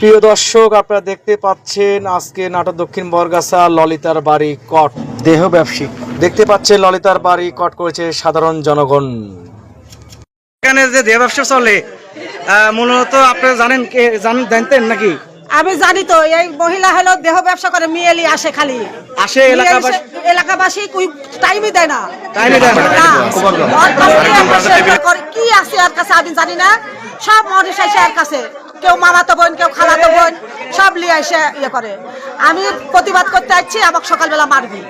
প্রিয় দর্শক, আপনারা দেখতে পাচ্ছেন আজকে নাটোর দক্ষিণ বরগাছা ললিতার বাড়ি কট দেহ ব্যবসায়িক দেখতে পাচ্ছেন ললিতার বাড়ি কট করেছে সাধারণ জনগণ। এখানে যে দেহ ব্যবসা চলে মূলত আপনারা জানতেন নাকি? আমি জানি তো, এই মহিলা হলো দেহ ব্যবসা করে, মিয়েলি আসে, খালি আসে এলাকাবাসী টাইমই দেয় না। কি আছে আর কাছে আমি জানি না, সব মরিস আসে আর কাছে, কেউ মামাতো বোন, কেউ খালাতো বোন, সব লিয়ে এসে ইয়ে করে। আমি প্রতিবাদ করতে আসছি, আমাকে সকালবেলা মারবি।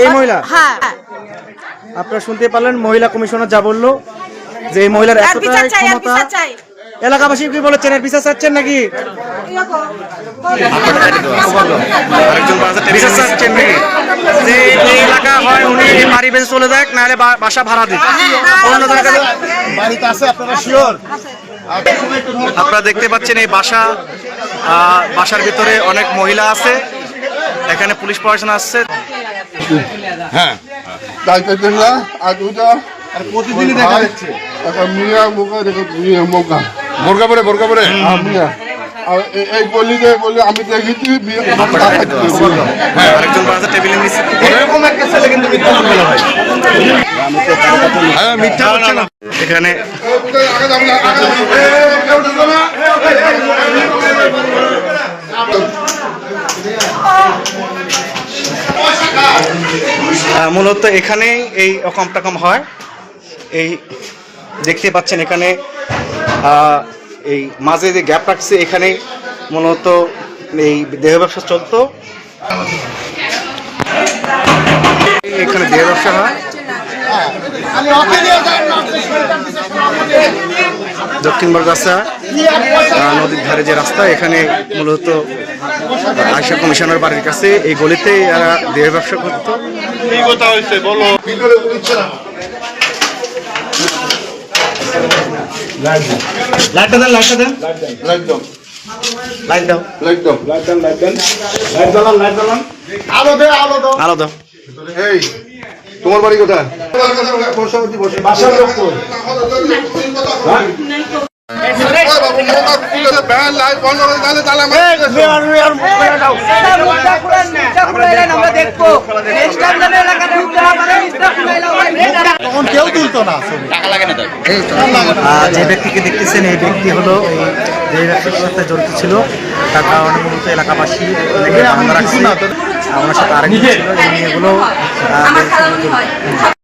এই মহিলা? হ্যাঁ। আপনারা শুনতে পারলেন, মহিলা কমিশনার যা বললো যে এই মহিলার এতটাই ক্ষমতা। এলাকাবাসী কি বলেছেন, এর বিচার চাচ্ছেন নাকি? যে এই এলাকা হয় উনি বাড়ি বেঁচে চলে যাক, নাহলে বাসা ভাড়া দিক। আপনারা দেখতে পাচ্ছেন এই বাসার ভিতরে অনেক মহিলা আছে, এখানে পুলিশ প্রশাসন আসছে। হ্যাঁ, প্রতিদিনই দেখা যাচ্ছে বোরকা পরে এই বললি আমি দেখেছি মিথ্যা বলছে না এখানে। মূলত এখানেই এই অকম টকম হয়। এই দেখতে পাচ্ছেন এখানে এই মাঝে যে গ্যাপ রাখছে, এখানে মূলত এই দেহ ব্যবসা চলতো। এখানে দেহ ব্যবসা হয়। দক্ষিণ বরগাছা নদীর ধারে যে রাস্তা, এখানে মূলত আয়সা কমিশনার বাড়ির কাছে এই গলিতে এরা দেহ ব্যবসা করতো। লাইটটা দেন, লাইটটা দেন, লাইট দাও, লাইট দাও, লাইট দাও, লাইট দেন, লাইট দেন, লাইট জ্বালান, লাইট জ্বালান, আলো দাও, আলো দাও, আলো দাও। এই তোমার বাড়ি কোথায়? বাসার লোক কই? যে ব্যক্তিকে দেখতেছেন, এই ব্যক্তি হলো এই ব্যবসার জড়িত ছিল, তার কারণে মূলত এলাকাবাসী ওনার সাথে আরেকজন ছিল, এগুলো